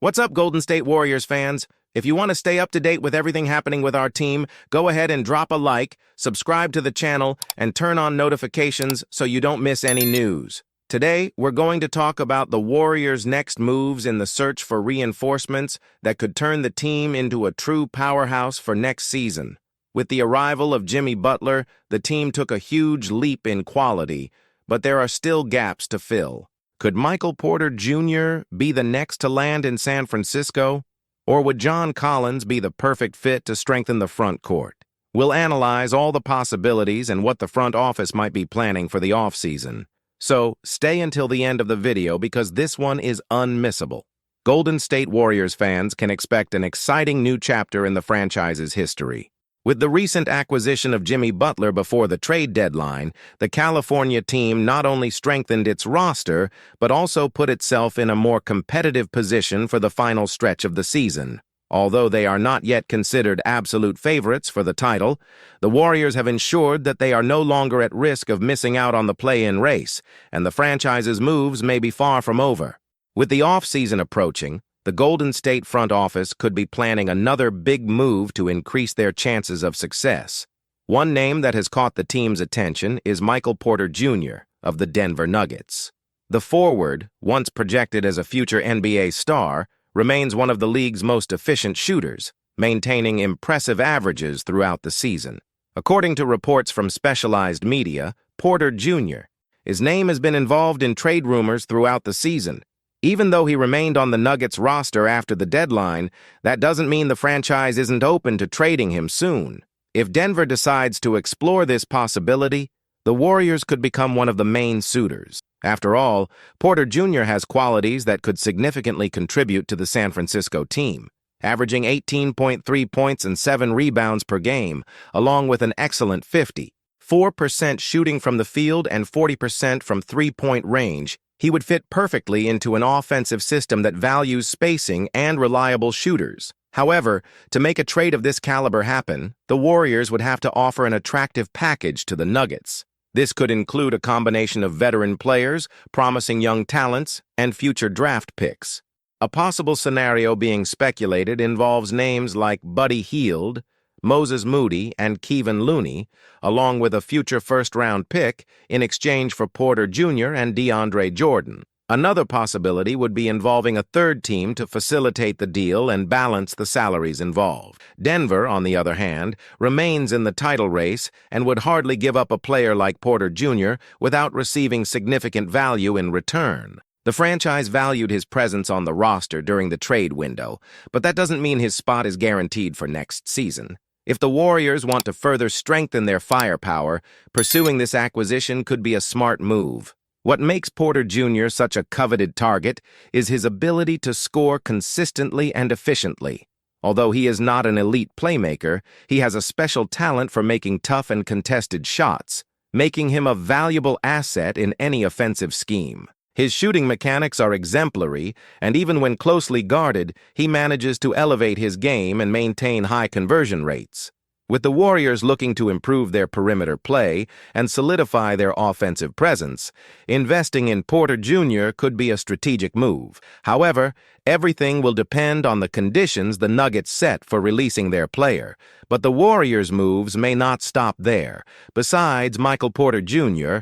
What's up, Golden State Warriors fans? If you want to stay up to date with everything happening with our team, go ahead and drop a like, subscribe to the channel, and turn on notifications so you don't miss any news. Today, we're going to talk about the Warriors' next moves in the search for reinforcements that could turn the team into a true powerhouse for next season. With the arrival of Jimmy Butler, the team took a huge leap in quality, but there are still gaps to fill. Could Michael Porter Jr. be the next to land in San Francisco? Or would John Collins be the perfect fit to strengthen the front court? We'll analyze all the possibilities and what the front office might be planning for the offseason. So, stay until the end of the video because this one is unmissable. Golden State Warriors fans can expect an exciting new chapter in the franchise's history. With the recent acquisition of Jimmy Butler before the trade deadline, the California team not only strengthened its roster, but also put itself in a more competitive position for the final stretch of the season. Although they are not yet considered absolute favorites for the title, the Warriors have ensured that they are no longer at risk of missing out on the play-in race, and the franchise's moves may be far from over. With the offseason approaching, the Golden State front office could be planning another big move to increase their chances of success. One name that has caught the team's attention is Michael Porter Jr. of the Denver Nuggets. The forward, once projected as a future NBA star, remains one of the league's most efficient shooters, maintaining impressive averages throughout the season. According to reports from specialized media, Porter Jr. His name has been involved in trade rumors throughout the season. Even though he remained on the Nuggets roster after the deadline, that doesn't mean the franchise isn't open to trading him soon. If Denver decides to explore this possibility, the Warriors could become one of the main suitors. After all, Porter Jr. has qualities that could significantly contribute to the San Francisco team, averaging 18.3 points and 7 rebounds per game, along with an excellent 54% shooting from the field and 40% from three-point range. He would fit perfectly into an offensive system that values spacing and reliable shooters. However, to make a trade of this caliber happen, the Warriors would have to offer an attractive package to the Nuggets. This could include a combination of veteran players, promising young talents, and future draft picks. A possible scenario being speculated involves names like Buddy Hield, Moses Moody, and Kevon Looney, along with a future first-round pick in exchange for Porter Jr. and DeAndre Jordan. Another possibility would be involving a third team to facilitate the deal and balance the salaries involved. Denver, on the other hand, remains in the title race and would hardly give up a player like Porter Jr. without receiving significant value in return. The franchise valued his presence on the roster during the trade window, but that doesn't mean his spot is guaranteed for next season. If the Warriors want to further strengthen their firepower, pursuing this acquisition could be a smart move. What makes Porter Jr. such a coveted target is his ability to score consistently and efficiently. Although he is not an elite playmaker, he has a special talent for making tough and contested shots, making him a valuable asset in any offensive scheme. His shooting mechanics are exemplary, and even when closely guarded, he manages to elevate his game and maintain high conversion rates. With the Warriors looking to improve their perimeter play and solidify their offensive presence, investing in Porter Jr. could be a strategic move. However, everything will depend on the conditions the Nuggets set for releasing their player. But the Warriors' moves may not stop there. Besides Michael Porter Jr.,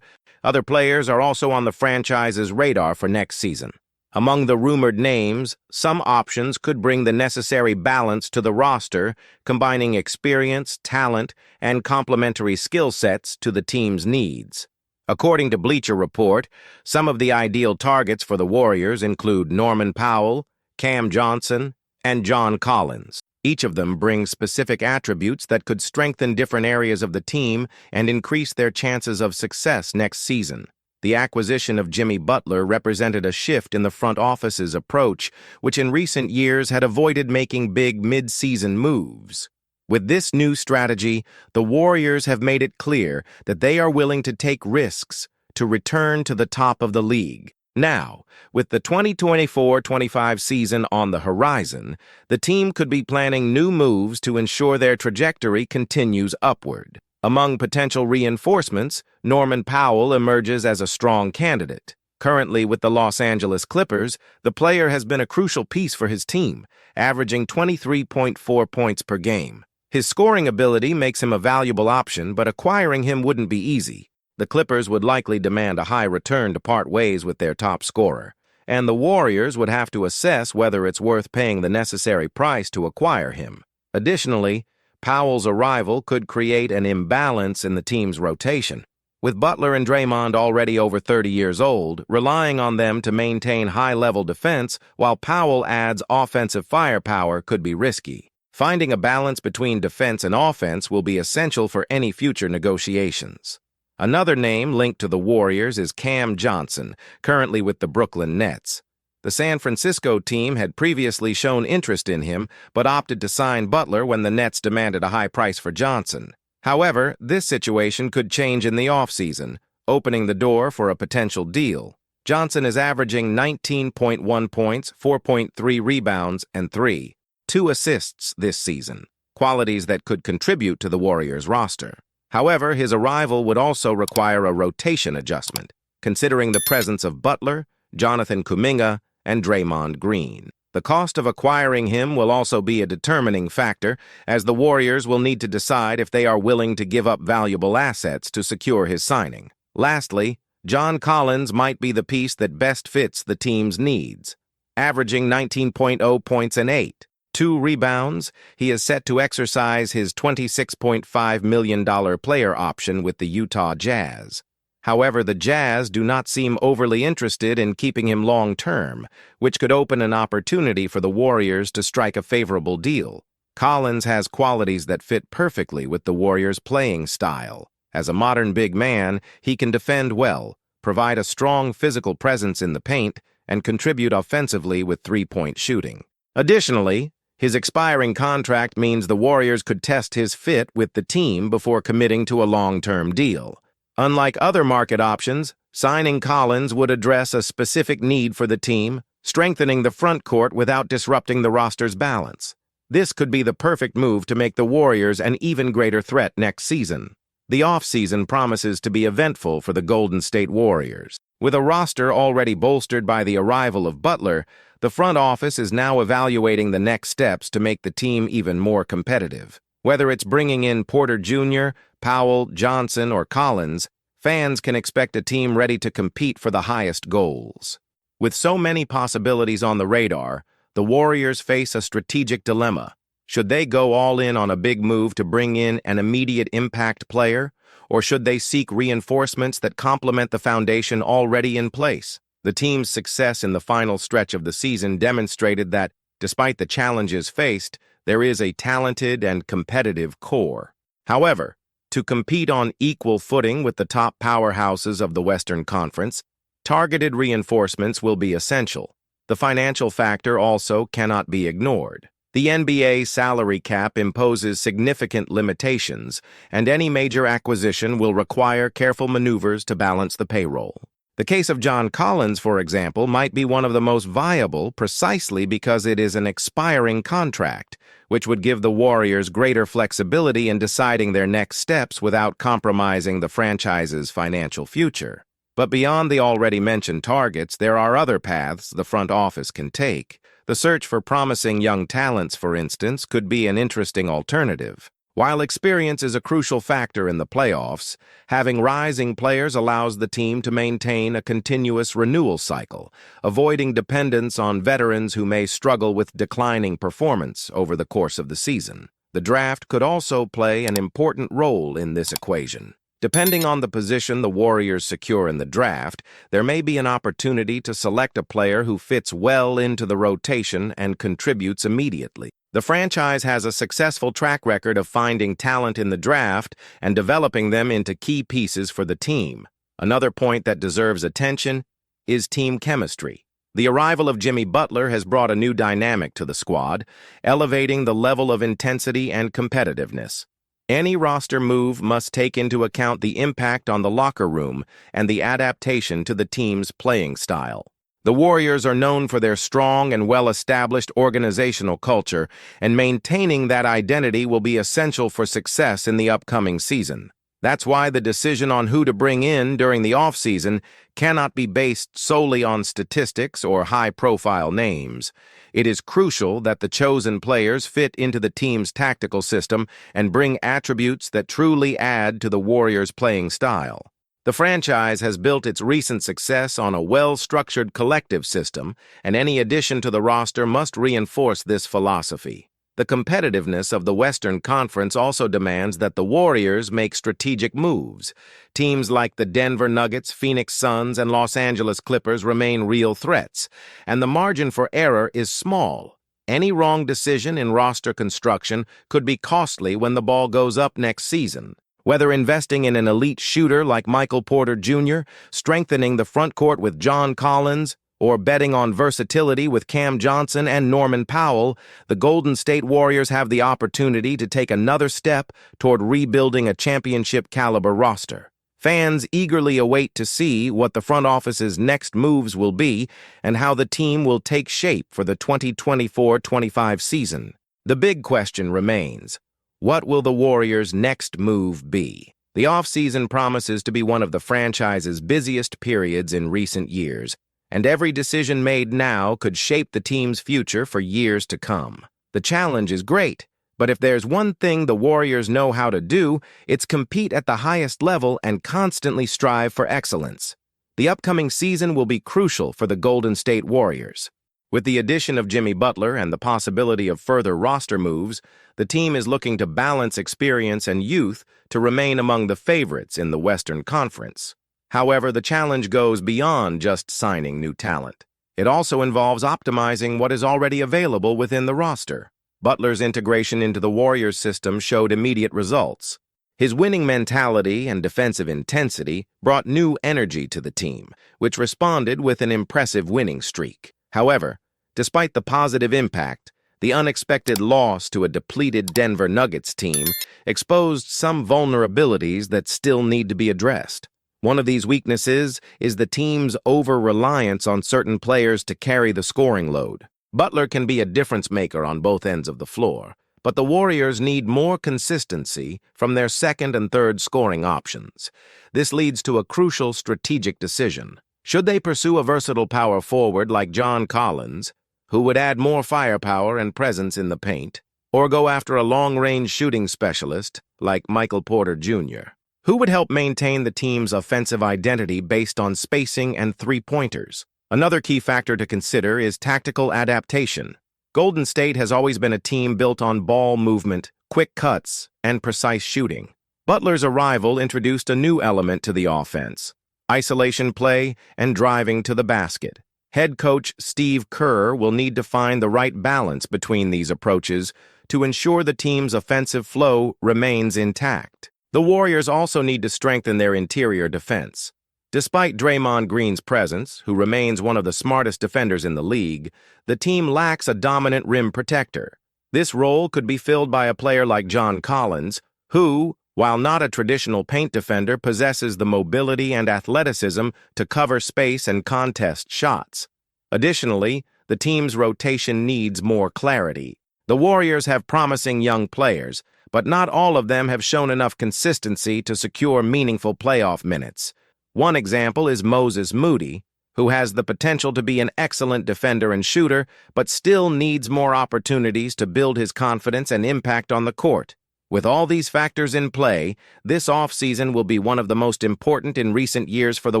other players are also on the franchise's radar for next season. Among the rumored names, some options could bring the necessary balance to the roster, combining experience, talent, and complementary skill sets to the team's needs. According to Bleacher Report, some of the ideal targets for the Warriors include Norman Powell, Cam Johnson, and John Collins. Each of them brings specific attributes that could strengthen different areas of the team and increase their chances of success next season. The acquisition of Jimmy Butler represented a shift in the front office's approach, which in recent years had avoided making big mid-season moves. With this new strategy, the Warriors have made it clear that they are willing to take risks to return to the top of the league. Now, with the 2024-25 season on the horizon, the team could be planning new moves to ensure their trajectory continues upward. Among potential reinforcements, Norman Powell emerges as a strong candidate. Currently with the Los Angeles Clippers, the player has been a crucial piece for his team, averaging 23.4 points per game. His scoring ability makes him a valuable option, but acquiring him wouldn't be easy. The Clippers would likely demand a high return to part ways with their top scorer, and the Warriors would have to assess whether it's worth paying the necessary price to acquire him. Additionally, Powell's arrival could create an imbalance in the team's rotation. With Butler and Draymond already over 30 years old, relying on them to maintain high-level defense while Powell adds offensive firepower could be risky. Finding a balance between defense and offense will be essential for any future negotiations. Another name linked to the Warriors is Cam Johnson, currently with the Brooklyn Nets. The San Francisco team had previously shown interest in him, but opted to sign Butler when the Nets demanded a high price for Johnson. However, this situation could change in the offseason, opening the door for a potential deal. Johnson is averaging 19.1 points, 4.3 rebounds, and 3.2 assists this season, qualities that could contribute to the Warriors' roster. However, his arrival would also require a rotation adjustment, considering the presence of Butler, Jonathan Kuminga, and Draymond Green. The cost of acquiring him will also be a determining factor, as the Warriors will need to decide if they are willing to give up valuable assets to secure his signing. Lastly, John Collins might be the piece that best fits the team's needs. Averaging 19.0 points and 8.2 rebounds, he is set to exercise his $26.5 million player option with the Utah Jazz. However, the Jazz do not seem overly interested in keeping him long-term, which could open an opportunity for the Warriors to strike a favorable deal. Collins has qualities that fit perfectly with the Warriors' playing style. As a modern big man, he can defend well, provide a strong physical presence in the paint, and contribute offensively with three-point shooting. Additionally, his expiring contract means the Warriors could test his fit with the team before committing to a long-term deal. Unlike other market options, signing Collins would address a specific need for the team, strengthening the front court without disrupting the roster's balance. This could be the perfect move to make the Warriors an even greater threat next season. The offseason promises to be eventful for the Golden State Warriors. With a roster already bolstered by the arrival of Butler, the front office is now evaluating the next steps to make the team even more competitive. Whether it's bringing in Porter Jr., Powell, Johnson, or Collins, fans can expect a team ready to compete for the highest goals. With so many possibilities on the radar, the Warriors face a strategic dilemma. Should they go all in on a big move to bring in an immediate impact player, or should they seek reinforcements that complement the foundation already in place? The team's success in the final stretch of the season demonstrated that, despite the challenges faced, there is a talented and competitive core. However, to compete on equal footing with the top powerhouses of the Western Conference, targeted reinforcements will be essential. The financial factor also cannot be ignored. The NBA salary cap imposes significant limitations, and any major acquisition will require careful maneuvers to balance the payroll. The case of John Collins, for example, might be one of the most viable precisely because it is an expiring contract, which would give the Warriors greater flexibility in deciding their next steps without compromising the franchise's financial future. But beyond the already mentioned targets, there are other paths the front office can take. The search for promising young talents, for instance, could be an interesting alternative. While experience is a crucial factor in the playoffs, having rising players allows the team to maintain a continuous renewal cycle, avoiding dependence on veterans who may struggle with declining performance over the course of the season. The draft could also play an important role in this equation. Depending on the position the Warriors secure in the draft, there may be an opportunity to select a player who fits well into the rotation and contributes immediately. The franchise has a successful track record of finding talent in the draft and developing them into key pieces for the team. Another point that deserves attention is team chemistry. The arrival of Jimmy Butler has brought a new dynamic to the squad, elevating the level of intensity and competitiveness. Any roster move must take into account the impact on the locker room and the adaptation to the team's playing style. The Warriors are known for their strong and well-established organizational culture, and maintaining that identity will be essential for success in the upcoming season. That's why the decision on who to bring in during the offseason cannot be based solely on statistics or high-profile names. It is crucial that the chosen players fit into the team's tactical system and bring attributes that truly add to the Warriors' playing style. The franchise has built its recent success on a well-structured collective system, and any addition to the roster must reinforce this philosophy. The competitiveness of the Western Conference also demands that the Warriors make strategic moves. Teams like the Denver Nuggets, Phoenix Suns, and Los Angeles Clippers remain real threats, and the margin for error is small. Any wrong decision in roster construction could be costly when the ball goes up next season. Whether investing in an elite shooter like Michael Porter Jr., strengthening the front court with John Collins, or betting on versatility with Cam Johnson and Norman Powell, the Golden State Warriors have the opportunity to take another step toward rebuilding a championship-caliber roster. Fans eagerly await to see what the front office's next moves will be and how the team will take shape for the 2024-25 season. The big question remains: what will the Warriors' next move be? The offseason promises to be one of the franchise's busiest periods in recent years, and every decision made now could shape the team's future for years to come. The challenge is great, but if there's one thing the Warriors know how to do, it's compete at the highest level and constantly strive for excellence. The upcoming season will be crucial for the Golden State Warriors. With the addition of Jimmy Butler and the possibility of further roster moves, the team is looking to balance experience and youth to remain among the favorites in the Western Conference. However, the challenge goes beyond just signing new talent. It also involves optimizing what is already available within the roster. Butler's integration into the Warriors system showed immediate results. His winning mentality and defensive intensity brought new energy to the team, which responded with an impressive winning streak. However, despite the positive impact, the unexpected loss to a depleted Denver Nuggets team exposed some vulnerabilities that still need to be addressed. One of these weaknesses is the team's over-reliance on certain players to carry the scoring load. Butler can be a difference maker on both ends of the floor, but the Warriors need more consistency from their second and third scoring options. This leads to a crucial strategic decision. Should they pursue a versatile power forward like John Collins, who would add more firepower and presence in the paint, or go after a long-range shooting specialist like Michael Porter Jr.? Who would help maintain the team's offensive identity based on spacing and three-pointers? Another key factor to consider is tactical adaptation. Golden State has always been a team built on ball movement, quick cuts, and precise shooting. Butler's arrival introduced a new element to the offense: isolation play and driving to the basket. Head coach Steve Kerr will need to find the right balance between these approaches to ensure the team's offensive flow remains intact. The Warriors also need to strengthen their interior defense. Despite Draymond Green's presence, who remains one of the smartest defenders in the league, the team lacks a dominant rim protector. This role could be filled by a player like John Collins, who, while not a traditional paint defender, possesses the mobility and athleticism to cover space and contest shots. Additionally, the team's rotation needs more clarity. The Warriors have promising young players, but not all of them have shown enough consistency to secure meaningful playoff minutes. One example is Moses Moody, who has the potential to be an excellent defender and shooter, but still needs more opportunities to build his confidence and impact on the court. With all these factors in play, this offseason will be one of the most important in recent years for the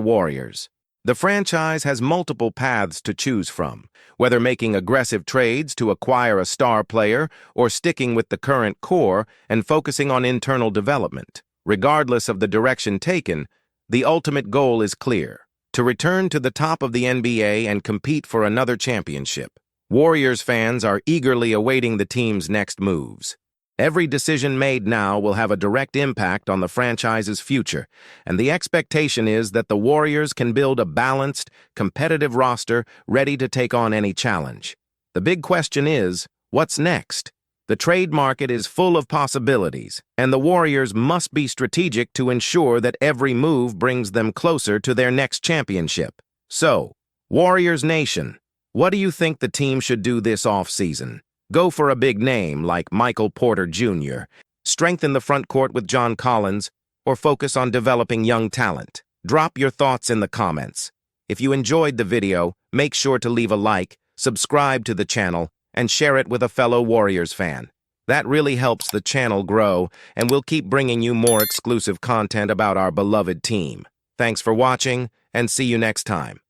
Warriors. The franchise has multiple paths to choose from, whether making aggressive trades to acquire a star player or sticking with the current core and focusing on internal development. Regardless of the direction taken, the ultimate goal is clear: to return to the top of the NBA and compete for another championship. Warriors fans are eagerly awaiting the team's next moves. Every decision made now will have a direct impact on the franchise's future, and the expectation is that the Warriors can build a balanced, competitive roster ready to take on any challenge. The big question is, what's next? The trade market is full of possibilities, and the Warriors must be strategic to ensure that every move brings them closer to their next championship. So, Warriors Nation, what do you think the team should do this offseason? Go for a big name like Michael Porter Jr., strengthen the front court with John Collins, or focus on developing young talent? Drop your thoughts in the comments. If you enjoyed the video, make sure to leave a like, subscribe to the channel, and share it with a fellow Warriors fan. That really helps the channel grow, and we'll keep bringing you more exclusive content about our beloved team. Thanks for watching, and see you next time.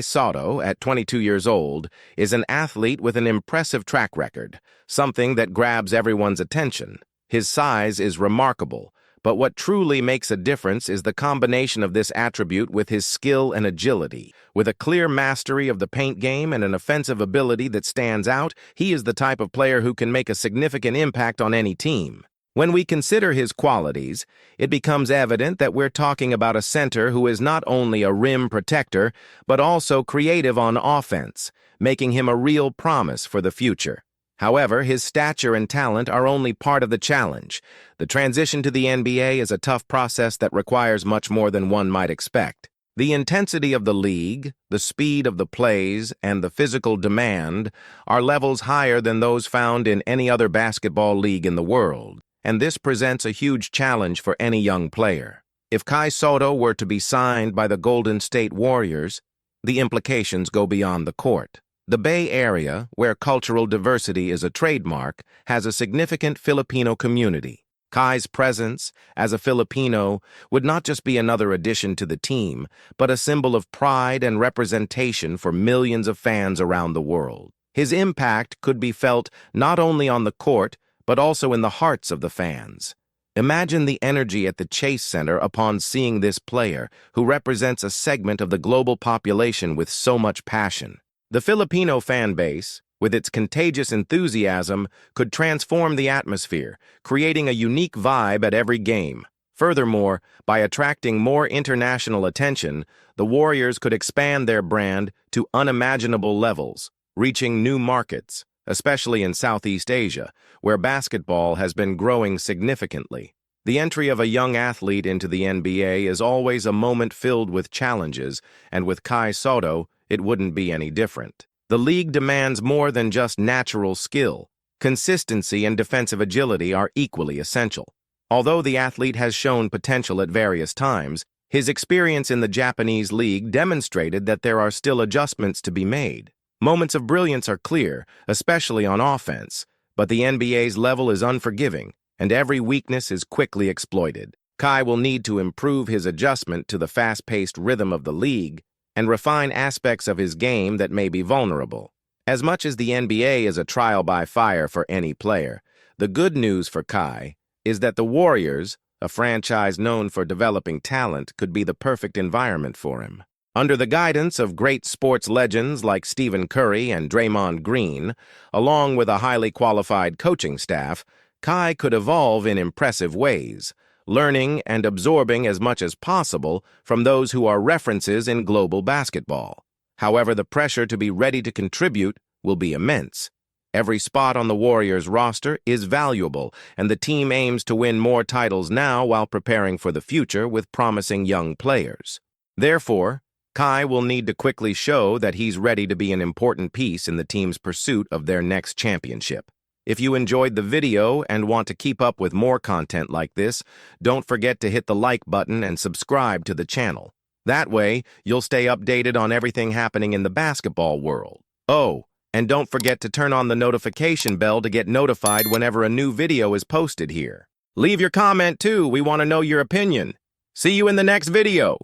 Sotto, at 22 years old, is an athlete with an impressive track record, something that grabs everyone's attention. His size is remarkable, but what truly makes a difference is the combination of this attribute with his skill and agility. With a clear mastery of the paint game and an offensive ability that stands out, he is the type of player who can make a significant impact on any team. When we consider his qualities, it becomes evident that we're talking about a center who is not only a rim protector, but also creative on offense, making him a real promise for the future. However, his stature and talent are only part of the challenge. The transition to the NBA is a tough process that requires much more than one might expect. The intensity of the league, the speed of the plays, and the physical demand are levels higher than those found in any other basketball league in the world, and this presents a huge challenge for any young player. If Sotto were to be signed by the Golden State Warriors, the implications go beyond the court. The Bay Area, where cultural diversity is a trademark, has a significant Filipino community. Kai's presence as a Filipino would not just be another addition to the team, but a symbol of pride and representation for millions of fans around the world. His impact could be felt not only on the court, but also in the hearts of the fans. Imagine the energy at the Chase Center upon seeing this player, who represents a segment of the global population with so much passion. The Filipino fan base, with its contagious enthusiasm, could transform the atmosphere, creating a unique vibe at every game. Furthermore, by attracting more international attention, the Warriors could expand their brand to unimaginable levels, reaching new markets, especially in Southeast Asia, where basketball has been growing significantly. The entry of a young athlete into the NBA is always a moment filled with challenges, and with Sotto, it wouldn't be any different. The league demands more than just natural skill. Consistency and defensive agility are equally essential. Although the athlete has shown potential at various times, his experience in the Japanese league demonstrated that there are still adjustments to be made. Moments of brilliance are clear, especially on offense, but the NBA's level is unforgiving, and every weakness is quickly exploited. Kai will need to improve his adjustment to the fast-paced rhythm of the league and refine aspects of his game that may be vulnerable. As much as the NBA is a trial by fire for any player, the good news for Kai is that the Warriors, a franchise known for developing talent, could be the perfect environment for him. Under the guidance of great sports legends like Stephen Curry and Draymond Green, along with a highly qualified coaching staff, Kai could evolve in impressive ways, learning and absorbing as much as possible from those who are references in global basketball. However, the pressure to be ready to contribute will be immense. Every spot on the Warriors roster is valuable, and the team aims to win more titles now while preparing for the future with promising young players. Therefore, Kai will need to quickly show that he's ready to be an important piece in the team's pursuit of their next championship. If you enjoyed the video and want to keep up with more content like this, don't forget to hit the like button and subscribe to the channel. That way, you'll stay updated on everything happening in the basketball world. Oh, and don't forget to turn on the notification bell to get notified whenever a new video is posted here. Leave your comment too, we want to know your opinion. See you in the next video.